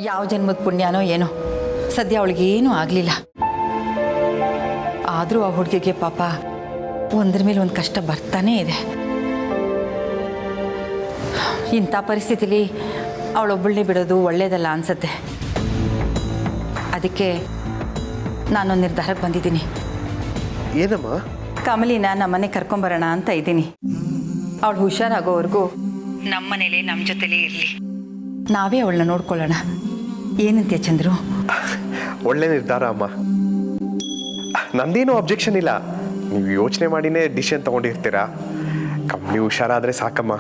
ಯಾವ ಜನ್ಮದ ಪುಣ್ಯನೋ ಏನೋ ಸದ್ಯ ಅವಳಿಗೆ ಏನೂ ಆಗಲಿಲ್ಲ. ಆದರೂ ಆ ಹುಡುಗಿಗೆ ಪಾಪ ಒಂದ್ರ ಮೇಲೆ ಒಂದು ಕಷ್ಟ ಬರ್ತಾನೇ ಇದೆ. ಇಂಥ ಪರಿಸ್ಥಿತಿಲಿ ಅವಳೊಬ್ಬಳನ್ನೇ ಬಿಡೋದು ಒಳ್ಳೆಯದಲ್ಲ ಅನಿಸುತ್ತೆ. ಅದಕ್ಕೆ ನಾನೊಂದು ನಿರ್ಧಾರಕ್ಕೆ ಬಂದಿದ್ದೀನಿ. ಏನಮ್ಮ? ಕಮಲಿನ ನಮ್ಮನೆ ಕರ್ಕೊಂಬರೋಣ ಅಂತ ಇದ್ದೀನಿ. ಅವಳು ಹುಷಾರಾಗೋವರೆಗೂ ನಮ್ಮನೇಲೆ ನಮ್ಮ ಜೊತೆಲೇ ಇರಲಿ. ನಾವೇ ಅವಳನ್ನ ನೋಡ್ಕೊಳ್ಳೋಣ. ಏನಂತೀಯ ಚಂದ್ರು? ಒಳ್ಳೆ ನಿರ್ಧಾರ ಅಮ್ಮ. ನಂದೇನೂ ಅಬ್ಜೆಕ್ಷನ್ ಇಲ್ಲ. ನೀವು ಯೋಚನೆ ಮಾಡಿನೇ ಡಿಸಿಷನ್ ತಗೊಂಡಿರ್ತೀರಾ. ಕಮ್ಮಿ ಹುಷಾರಾದ್ರೆ ಸಾಕಮ್ಮ.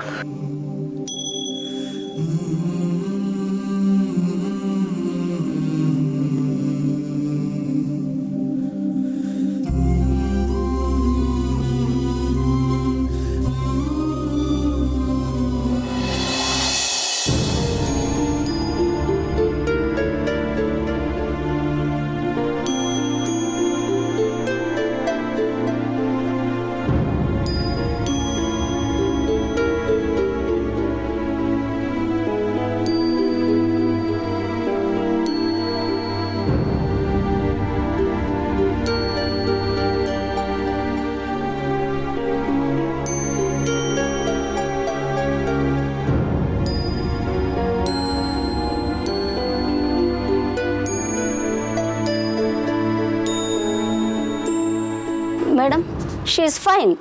Madam, she is fine.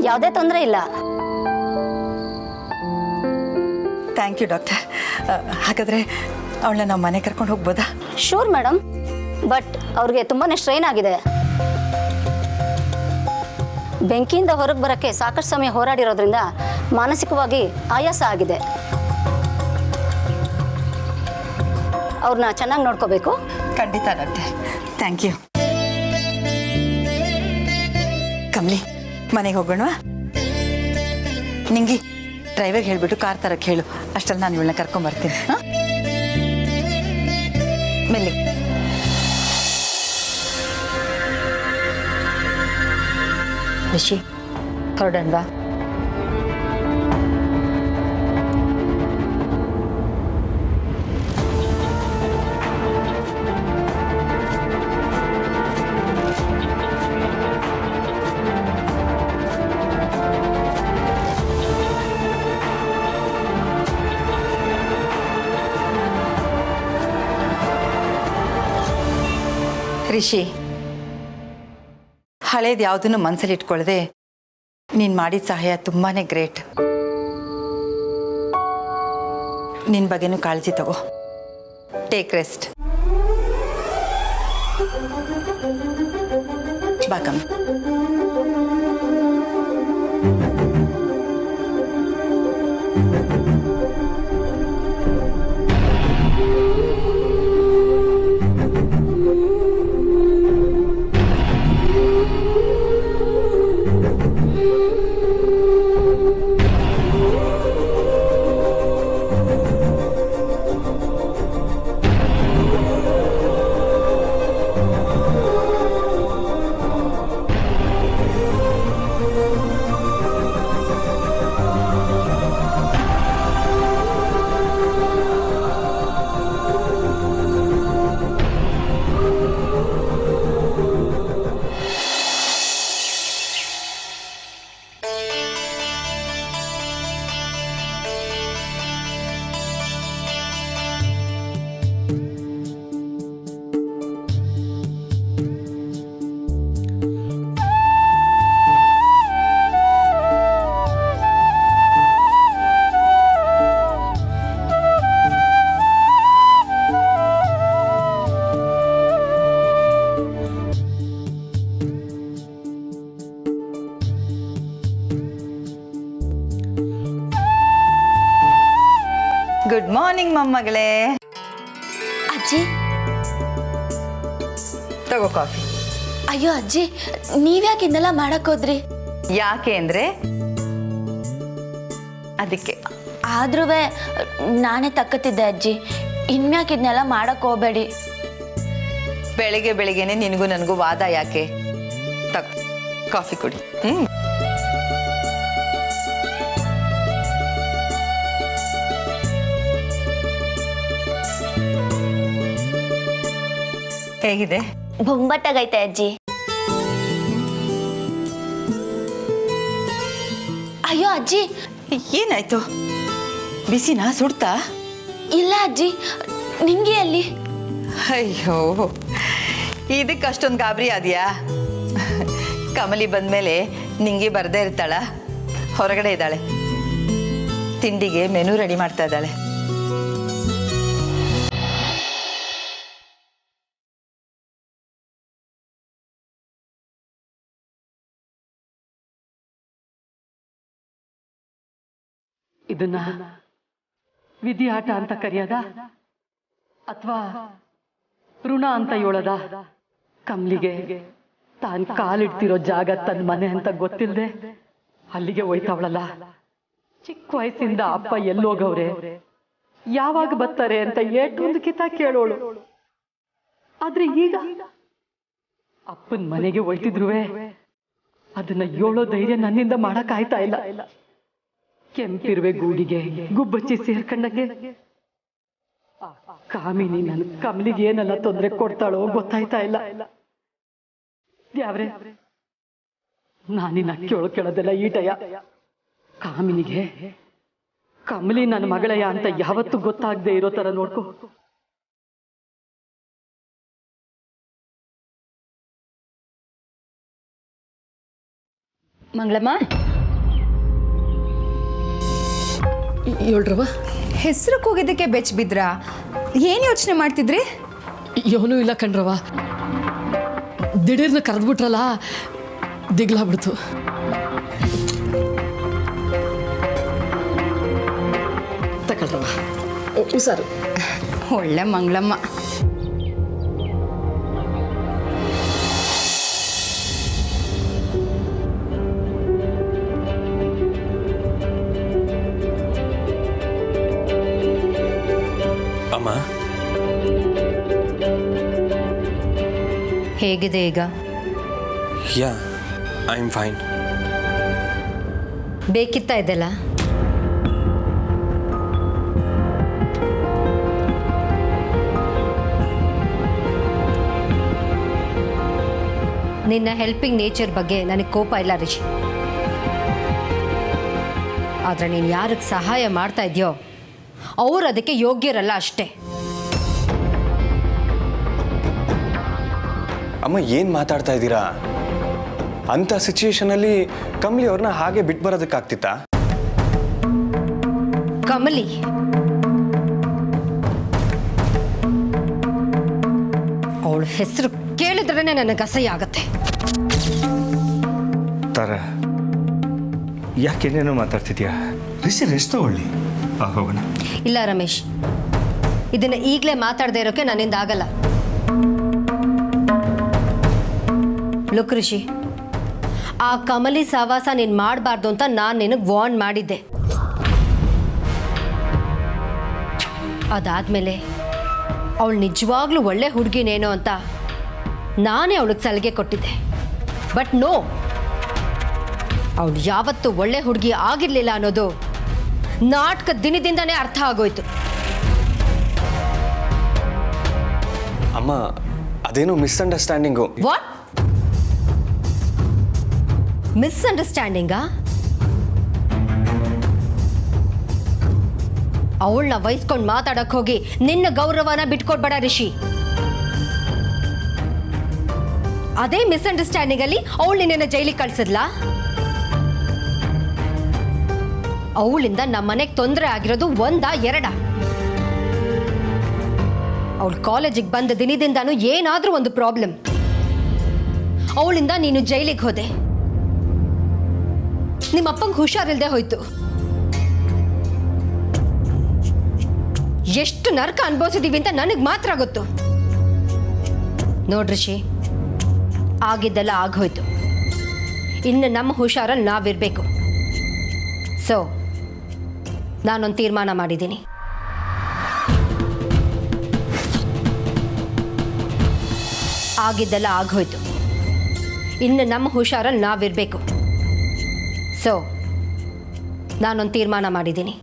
ಯಾವುದೇ ತೊಂದರೆ ಇಲ್ಲ. Thank you doctor. ಹಾಗಾದರೆ ಅವಳನ್ನ ನಾವು ಮನೆ ಕರ್ಕೊಂಡು ಹೋಗ್ಬೋದಾ? ಶೂರ್ ಮೇಡಮ್, ಬಟ್ ಅವ್ರಿಗೆ ತುಂಬಾ ಸ್ಟ್ರೈನ್ ಆಗಿದೆ. ಬೆಂಕಿಯಿಂದ ಹೊರಗೆ ಬರೋಕ್ಕೆ ಸಾಕಷ್ಟು ಸಮಯ ಹೋರಾಡಿರೋದ್ರಿಂದ ಮಾನಸಿಕವಾಗಿ ಆಯಾಸ ಆಗಿದೆ. ಅವ್ರನ್ನ ಚೆನ್ನಾಗಿ ನೋಡ್ಕೋಬೇಕು. ಖಂಡಿತ ಡಾಕ್ಟರ್. Thank you. ಕಮಲಿ, ಮನೆಗೆ ಹೋಗೋಣ. ನಿಂಗೆ ಡ್ರೈವರ್ಗೆ ಹೇಳಿಬಿಟ್ಟು ಕಾರ್ ತರಕ್ಕೆ ಹೇಳು. ಅಷ್ಟರಲ್ಲಿ ನಾನು ಇವಳನ್ನ ಕರ್ಕೊಂಬರ್ತೀನಿ. ಹಾಂ, ಮೆಲ್ಲಿ. ರಿಷಿ, ಹೊರಡನ್ವಾ? ರಿಷಿ, ಹಳೇದು ಯಾವುದನ್ನು ಮನಸ್ಸಲ್ಲಿ ಇಟ್ಕೊಳ್ಳದೆ ನೀನು ಮಾಡಿದ ಸಹಾಯ ತುಂಬಾ ಗ್ರೇಟ್. ನಿನ್ನ ಬಗ್ಗೆನೂ ಕಾಳಜಿ ತಗೋ. Take rest. ಬಾ ಕಮ್ಮಿ. ಗುಡ್ ಮಾರ್ನಿಂಗ್ ಮೊಮ್ಮಗಳೇ. ಅಜ್ಜಿ, ತಗೋ ಕಾಫಿ. ಅಯ್ಯೋ ಅಜ್ಜಿ, ನೀವ್ಯಾಕೆ ಇದನ್ನೆಲ್ಲ ಮಾಡಕ್ ಹೋದ್ರಿ? ಯಾಕೆ ಅಂದ್ರೆ ಅದಕ್ಕೆ. ಆದ್ರೂ ನಾನೇ ತಕ್ಕತ್ತಿದ್ದೆ ಅಜ್ಜಿ. ಇನ್ಮ್ಯಾಕೆ ಇದನ್ನೆಲ್ಲ ಮಾಡಕ್ ಹೋಗ್ಬೇಡಿ. ಬೆಳಿಗ್ಗೆ ಬೆಳಿಗ್ಗೆನೆ ನಿನಗೂ ನನಗೂ ವಾದ ಯಾಕೆ? ತಗೋ ಕಾಫಿ ಕುಡಿ. ಹೇಗಿದೆ? ಬೊಂಬಟ್ಟಾಗೈತೆ ಅಜ್ಜಿ. ಅಯ್ಯೋ ಅಜ್ಜಿ, ಏನಾಯ್ತು? ಬಿಸಿನಾ ಸುಡ್ತಾ? ಇಲ್ಲ ಅಜ್ಜಿ, ನಿಂಗೆ ಅಲ್ಲಿ. ಅಯ್ಯೋ, ಇದಕ್ಕೆ ಅಷ್ಟೊಂದು ಗಾಬರಿ ಆದ್ಯಾ? ಕಮಲಿ ಬಂದ್ಮೇಲೆ ನಿಂಗೆ ಬರ್ದೇ ಇರ್ತಾಳ. ಹೊರಗಡೆ ಇದ್ದಾಳೆ, ತಿಂಡಿಗೆ ಮೆನು ರೆಡಿ ಮಾಡ್ತಾ ಇದ್ದಾಳೆ. ಇದನ್ನ ವಿಧಿ ಆಟ ಅಂತ ಕರೆಯದ ಅಥವಾ ಋಣ ಅಂತ ಹೇಳದ? ಕಮ್ಲಿಗೆ ತಾನ್ ಕಾಲಿಡ್ತಿರೋ ಜಾಗ ತನ್ನ ಮನೆ ಅಂತ ಗೊತ್ತಿಲ್ಲದೆ ಅಲ್ಲಿಗೆ ಹೋಯ್ತಾವಳಲ್ಲ. ಚಿಕ್ಕ ವಯಸ್ಸಿಂದ ಅಪ್ಪ ಎಲ್ಲೋಗವ್ರೆ, ಯಾವಾಗ ಬರ್ತಾರೆ ಅಂತ ಏಟೊಂದು ಕಿತ ಕೇಳೋಳು. ಆದ್ರೆ ಈಗ ಅಪ್ಪನ ಮನೆಗೆ ಹೋಯ್ತಿದ್ರುವೆ ಅದನ್ನ ಹೇಳೋ ಧೈರ್ಯ ನನ್ನಿಂದ ಮಾಡಕ್ ಆಯ್ತಾ ಇಲ್ಲ. ಕೆಂಪಿರುವೆ ಗೂಡಿಗೆ ಗುಬ್ಬಚ್ಚಿ ಸೇರ್ಕೊಂಡಂಗೆ ಕಾಮಿನಿ ನನ್ ಕಮಲಿಗೆ ಏನೆಲ್ಲ ತೊಂದರೆ ಕೊಡ್ತಾಳೋ ಗೊತ್ತಾಯ್ತಾ ಇಲ್ಲ. ಯಾವ್ರೆ ನಾನಿನ್ನ ಕೇಳೋದೆಲ್ಲ ಈಟಯ. ಕಾಮಿನಿಗೆ ಕಮಲಿ ನನ್ನ ಮಗಳಯ್ಯ ಅಂತ ಯಾವತ್ತೂ ಗೊತ್ತಾಗದೆ ಇರೋ ತರ ನೋಡ್ಕೊ. ಮಂಗಳಮ್ಮ, ಹೇಳ್ರವ. ಹೆಸರು ಕೂಗಿದ್ದಕ್ಕೆ ಬೆಚ್ಚ ಬಿದ್ರಾ? ಏನು ಯೋಚನೆ ಮಾಡ್ತಿದ್ರಿ? ಏನೂ ಇಲ್ಲ ಕಣ್ರವ, ದಿಢೀರ್ನ ಕರೆದ್ಬಿಟ್ರಲ್ಲ, ದಿಗ್ಲಾಗ್ಬಿಡ್ತು. ತಗೊಳ್ರವ, ಹುಷಾರು. ಒಳ್ಳೆ ಮಂಗಳಮ್ಮ. ಅಮ್ಮ, ಹೇಗಿದೆ ಈಗ? ಯಾ, ಐ ಆಮ್ ಫೈನ್. ಬೇಕಿತ್ತಾ ಇದೆಲ್ಲ? ನಿನ್ನ ಹೆಲ್ಪಿಂಗ್ ನೇಚರ್ ಬಗ್ಗೆ ನನಗೆ ಕೋಪ ಇಲ್ಲ ರಿಷಿ. ಆದರೆ ನೀನು ಯಾರಿಗೆ ಸಹಾಯ ಮಾಡ್ತಾ ಇದೆಯೋ ಅವರು ಅದಕ್ಕೆ ಯೋಗ್ಯರಲ್ಲ ಅಷ್ಟೇ. ಅಮ್ಮ, ಏನು ಮಾತಾಡ್ತಾ ಇದ್ದೀರಾ? ಅಂಥ ಸಿಚುಯೇಷನಲ್ಲಿ ಕಮಲಿ ಅವ್ರನ್ನ ಹಾಗೆ ಬಿಟ್ಟು ಬರೋದಕ್ಕಾಗ್ತಿತ್ತಾ? ಕಮಲಿ ಅವಳ ಹೆಸರು ಕೇಳಿದ್ರೇ ನನಗೆ ಅಸಹ್ಯ ಆಗತ್ತೆ. ತರ ಯಾಕೆನೇನೋ ಮಾತಾಡ್ತಿದ್ಯಾ? ರೆಸ್ಟ್ ತಗೊಳ್ಳಿ, ಹೋಗೋಣ. ಇಲ್ಲ ರಮೇಶ್, ಇದನ್ನ ಈಗಲೇ ಮಾತಾಡದೇ ಇರೋಕೆ ನನ್ನಿಂದ ಆಗಲ್ಲ. ಲುಕ್ ರಿಷಿ, ಆ ಕಮಲಿ ಸಹವಾಸ ನೀನು ಮಾಡಬಾರ್ದು ಅಂತ ನಾನು ನಿನಗೆ ವಾರ್ನ್ ಮಾಡಿದ್ದೆ. ಅದಾದ್ಮೇಲೆ ಅವಳು ನಿಜವಾಗ್ಲೂ ಒಳ್ಳೆ ಹುಡುಗಿನೇನೋ ಅಂತ ನಾನೇ ಅವಳಿಗೆ ಸಲಿಗೆ ಕೊಟ್ಟಿದ್ದೆ. ಬಟ್ ನೋ, ಅವಳು ಯಾವತ್ತೂ ಒಳ್ಳೆ ಹುಡುಗಿ ಆಗಿರಲಿಲ್ಲ ಅನ್ನೋದು ನಾಟಕ ದಿನದಿಂದನೇ ಅರ್ಥ ಆಗೋಯ್ತು. ಅಮ್ಮ, ಅದೇನೋ ಮಿಸ್ಅಂಡರ್ಸ್ಟ್ಯಾಂಡಿಂಗು. ವಾಟ್? ಮಿಸ್ಅಂಡರ್ಸ್ಟ್ಯಾಂಡಿಂಗಾ? ಅವಳನ್ನ ವಹಿಸ್ಕೊಂಡು ಮಾತಾಡಕ್ ಹೋಗಿ ನಿನ್ನ ಗೌರವನ ಬಿಟ್ಕೊಡ್ಬೇಡ ರಿಷಿ. ಅದೇ ಮಿಸ್ಅಂಡರ್ಸ್ಟ್ಯಾಂಡಿಂಗ್ ಅಲ್ಲಿ ಅವಳು ನಿನ್ನ ಜೈಲಿಗೆ ಕಳ್ಸಿದ್ಲಾ? ಅವಳಿಂದ ನಮ್ಮನೆಗೆ ತೊಂದರೆ ಆಗಿರೋದು ಒಂದಾ ಎರಡಾ? ಅವಳು ಕಾಲೇಜಿಗೆ ಬಂದ ದಿನದಿಂದಾನು ಏನಾದ್ರೂ ಒಂದು ಪ್ರಾಬ್ಲಮ್. ಅವಳಿಂದ ನೀನು ಜೈಲಿಗೆ ಹೋದೆ, ನಿಮ್ಮಪ್ಪಂಗೆ ಹುಷಾರಿಲ್ದೆ ಹೋಯ್ತು. ಎಷ್ಟು ನರಕ ಅನುಭವಿಸಿದೀವಿ ಅಂತ ನನಗೆ ಮಾತ್ರ ಗೊತ್ತು. ನೋಡ್ರಿಷಿ, ಆಗಿದ್ದೆಲ್ಲ ಆಗೋಯ್ತು. ಇನ್ನು ನಮ್ಮ ಹುಷಾರಲ್ಲಿ ನಾವಿರಬೇಕು. ಸೊ ನಾನೊಂದು ತೀರ್ಮಾನ ಮಾಡಿದ್ದೀನಿ. ಆಗಿದ್ದೆಲ್ಲ ಆಗೋಯ್ತು, ಇನ್ನು ನಮ್ಮ ಹುಷಾರಲ್ಲಿ ನಾವಿರಬೇಕು. ಸೊ ನಾನೊಂದು ತೀರ್ಮಾನ ಮಾಡಿದ್ದೀನಿ.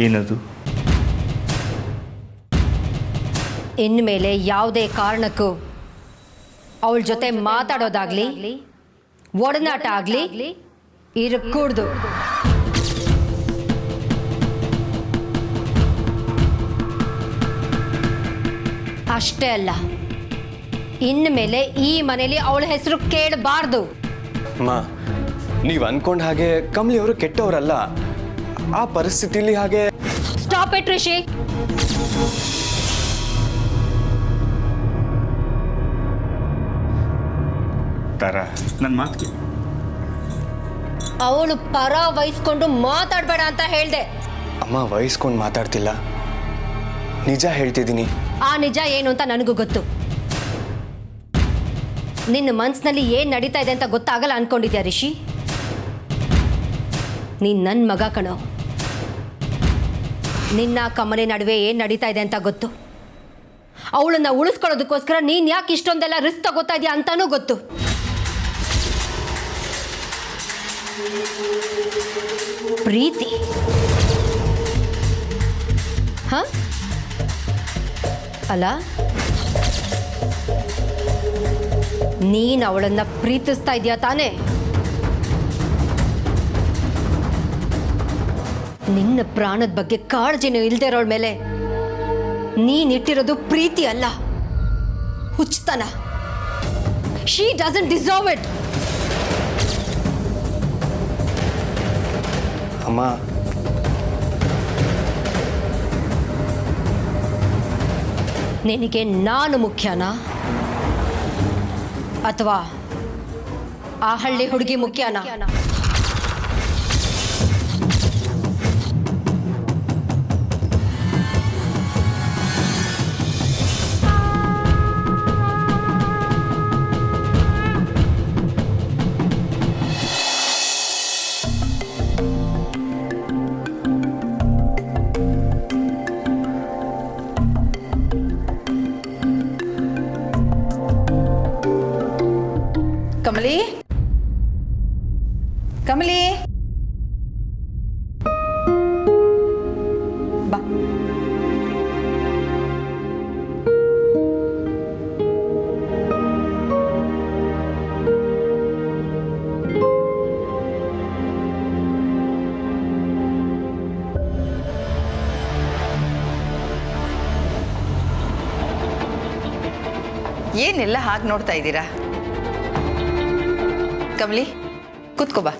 ಏನದು? ಇನ್ಮೇಲೆ ಯಾವುದೇ ಕಾರಣಕ್ಕೂ ಅವಳ ಜೊತೆ ಮಾತಾಡೋದಾಗ್ಲಿ ಒಡನಾಟ ಆಗಲಿ ಇರಕೂಡ್ದು. ಅಷ್ಟೇ ಅಲ್ಲ, ಇನ್ಮೇಲೆ ಈ ಮನೇಲಿ ಅವಳ ಹೆಸರು ಕೇಳಬಾರ್ದು. ಅಮ್ಮ, ನೀವು ಅನ್ಕೊಂಡ ಹಾಗೆ ಕಮಲಿ ಅವರು ಕೆಟ್ಟವರಲ್ಲ. ಆ ಪರಿಸ್ಥಿತಿಲಿ ಹಾಗೆ ಸ್ಟಾಪ್ ಇಟ್ ರಿಷಿ. ತಾರ, ನನ್ನ ಮಾತು ಅವಳು ಪರ ವಹಿಸ್ಕೊಂಡು ಮಾತಾಡಬೇಡ ಅಂತ ಹೇಳ್ದೆ. ಅಮ್ಮ ವಹಿಸ್ಕೊಂಡು ಮಾತಾಡ್ತಿಲ್ಲ, ನಿಜ ಹೇಳ್ತಿದ್ದೀನಿ. ಆ ನಿಜ ಏನು ಅಂತ ನನಗೂ ಗೊತ್ತು. ನಿನ್ನ ಮನ್ಸಿನಲ್ಲಿ ಏನು ನಡೀತಾ ಇದೆ ಅಂತ ಗೊತ್ತಾಗಲ್ಲ ಅನ್ಕೊಂಡಿದ್ಯಾ ರಿಷಿ? ನೀನು ನನ್ನ ಮಗ ಕಣೋ. ನಿನ್ನ ಕಮಲೆ ನಡುವೆ ಏನು ನಡೀತಾ ಇದೆ ಅಂತ ಗೊತ್ತು. ಅವಳನ್ನ ಉಳಿಸ್ಕೊಳ್ಳೋದಕ್ಕೋಸ್ಕರ ನೀನು ಯಾಕೆ ಇಷ್ಟೊಂದೆಲ್ಲ ರಿಸ್ಕ್ ತಗೋತಾ ಇದೆಯಾ ಅಂತಾನೂ ಗೊತ್ತು. ಪ್ರೀತಿ ಹ ಅಲ್ಲ, ನೀನು ಅವಳನ್ನ ಪ್ರೀತಿಸ್ತಾ ಇದೆಯಾ ತಾನೇ? ನಿನ್ನ ಪ್ರಾಣದ ಬಗ್ಗೆ ಕಾಳಜಿನೂ ಇಲ್ದೇ ಇರೋಳ ಮೇಲೆ ನೀನಿಟ್ಟಿರೋದು ಪ್ರೀತಿ ಅಲ್ಲ, ಹುಚ್ಚತನ. She doesn't deserve it. ಅಮ್ಮ, ನಿನಗೆ ನಾನು ಮುಖ್ಯನಾ ಅಥವಾ ಆ ಹಳ್ಳಿ ಹುಡುಗಿ ಮುಖ್ಯನಾ? ಕಮಲಿ, ಕಮಲಿ, ಬಾ. ಏನೆಲ್ಲ ಹಾಗೆ ನೋಡ್ತಾ ಇದ್ದೀರಾ? ಕಮಲಿ, ಕೂತ್ಕೋ ಬಾ.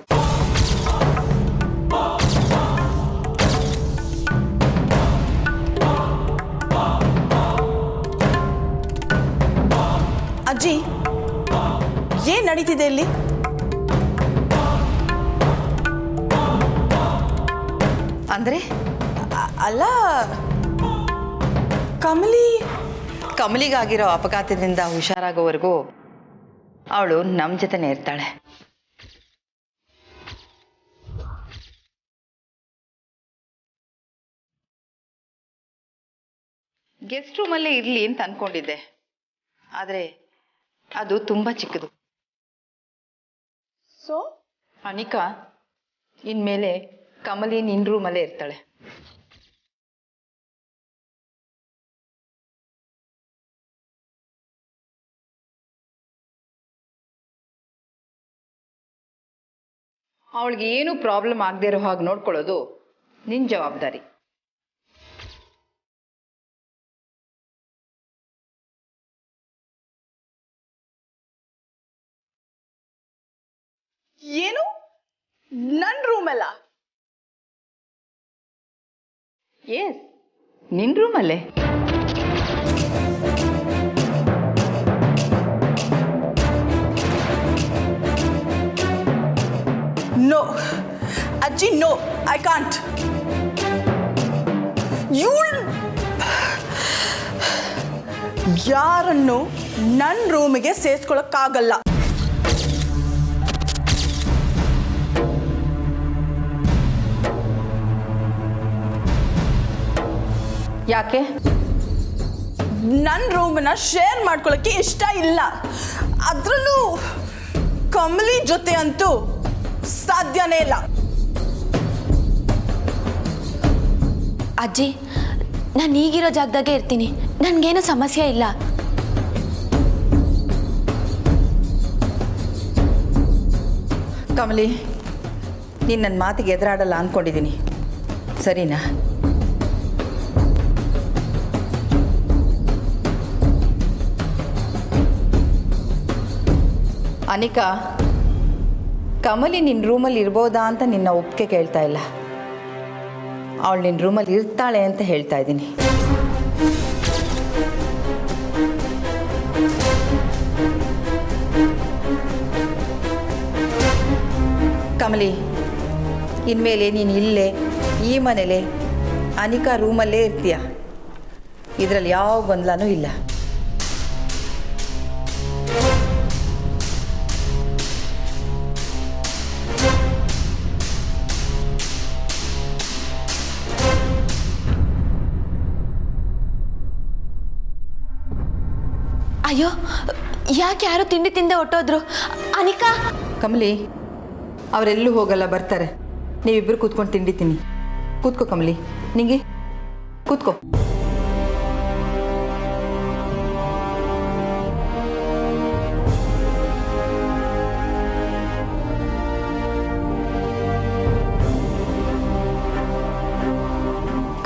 ಅಜ್ಜಿ, ಏನ್ ನಡೀತಿದೆ ಇಲ್ಲಿ? ಅಂದ್ರೆ ಅಲ್ಲ, ಕಮಲಿಗಾಗಿರೋ ಅಪಘಾತದಿಂದ ಹುಷಾರಾಗೋವರೆಗೂ ಅವಳು ನಮ್ಮ ಜೊತೆನೇ ಇರ್ತಾಳೆ. ಗೆಸ್ಟ್ ರೂಮಲ್ಲೇ ಇರಲಿ ಅಂತ ಅನ್ಕೊಂಡಿದ್ದೆ, ಆದರೆ ಅದು ತುಂಬ ಚಿಕ್ಕದು. ಸೊ ಅನಿಕಾ ಇನ್ಮೇಲೆ ಕಮಲಿ ನಿನ್ನ ರೂಮಲ್ಲೇ ಇರ್ತಾಳೆ. ಅವಳಿಗೆ ಏನೂ ಪ್ರಾಬ್ಲಮ್ ಆಗದೆ ಇರೋ ಹಾಗೆ ನೋಡ್ಕೊಳ್ಳೋದು ನಿನ್ನ ಜವಾಬ್ದಾರಿ. ಏನು? ನನ್ನ ರೂಮ್ ಅಲ್ಲ? ಎಸ್, ನಿನ್ನ ರೂಮಲ್ಲೇ. ನೋ ಅಜ್ಜಿ, ನೋ, ಐ ಕಾಂಟ್. ಯಾರನ್ನು ನನ್ನ ರೂಮಿಗೆ ಸೇರಿಸ್ಕೊಳಕ್ಕಾಗಲ್ಲ. ಯಾಕೆ? ನನ್ನ ರೂಮನ್ನ ಶೇರ್ ಮಾಡ್ಕೊಳ್ಳೋಕ್ಕೆ ಇಷ್ಟ ಇಲ್ಲ. ಅದರಲ್ಲೂ ಕಮಲಿ ಜೊತೆ ಅಂತೂ ಸಾಧ್ಯನೇ ಇಲ್ಲ. ಅಜ್ಜಿ, ನಾನು ಈಗಿರೋ ಜಾಗದಾಗೆ ಇರ್ತೀನಿ. ನನಗೇನು ಸಮಸ್ಯೆ ಇಲ್ಲ. ಕಮಲಿ, ನೀನು ನನ್ನ ಮಾತಿಗೆ ಎದುರಾಡಲ್ಲ ಅಂದ್ಕೊಂಡಿದ್ದೀನಿ, ಸರಿನಾ? ಅನಿಕಾ, ಕಮಲಿ ನಿನ್ನ ರೂಮಲ್ಲಿ ಇರ್ಬೋದಾ ಅಂತ ನಿನ್ನ ಒಪ್ಪಿಗೆ ಕೇಳ್ತಾ ಇಲ್ಲ. ಅವಳು ನಿನ್ನ ರೂಮಲ್ಲಿ ಇರ್ತಾಳೆ ಅಂತ ಹೇಳ್ತಾ ಇದ್ದೀನಿ. ಕಮಲಿ, ಇನ್ಮೇಲೆ ನೀನು ಇಲ್ಲೇ ಈ ಮನೇಲೆ ಅನಿಕಾ ರೂಮಲ್ಲೇ ಇರ್ತೀಯ. ಇದರಲ್ಲಿ ಯಾವ ಗೊಂದಲನೂ ಇಲ್ಲ. ಅಯ್ಯೋ, ಯಾಕೆ ಯಾರು ತಿಂಡಿ ತಿಂದೆ ಹೊಟ್ಟೋದ್ರು? ಅನಿಕಾ. ಕಮಲಿ, ಅವರೆಲ್ಲೂ ಹೋಗಲ್ಲ, ಬರ್ತಾರೆ. ನೀವಿಬ್ಬರು ಕೂತ್ಕೊಂಡು ತಿಂಡಿ ತಿನ್ನಿ. ಕೂತ್ಕೋ ಕಮಲಿ, ನಿಂಗೆ ಕೂತ್ಕೋ.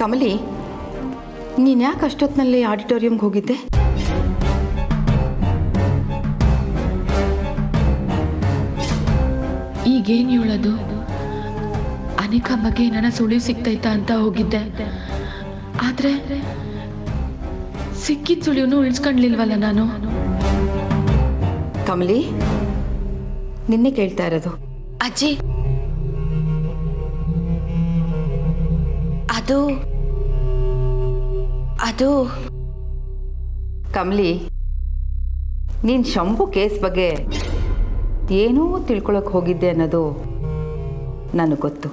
ಕಮಲಿ, ನೀನು ಯಾಕೆ ಅಷ್ಟೊತ್ತಿನಲ್ಲಿ ಆಡಿಟೋರಿಯಂಗೆ ಹೋಗಿದ್ದೆ? ಈಗೇನು ಹೇಳೋದು? ಅನಿಕಾ ಬಗ್ಗೆ ನನ್ನ ಸುಳಿವು ಸಿಗ್ತೈತಾ ಅಂತ ಹೋಗಿದ್ದೆ. ಆದ್ರೆ ಸಿಕ್ಕಿದ ಸುಳಿವು ಉಳಿಸ್ಕೊಂಡ್ಲಿಲ್ವಲ್ಲ ನಾನು. ಕಮಲಿ, ನಿನ್ನೆ ಕೇಳ್ತಾ ಇರೋದು. ಅಜ್ಜಿ, ಅದು ಕಮಲಿ, ನೀನು ಶಂಭು ಕೇಸ್ ಬಗ್ಗೆ ಏನೂ ತಿಳ್ಕೊಳಕ್ಕೆ ಹೋಗಿದ್ದೆ ಅನ್ನೋದು ನನಗೆ ಗೊತ್ತು.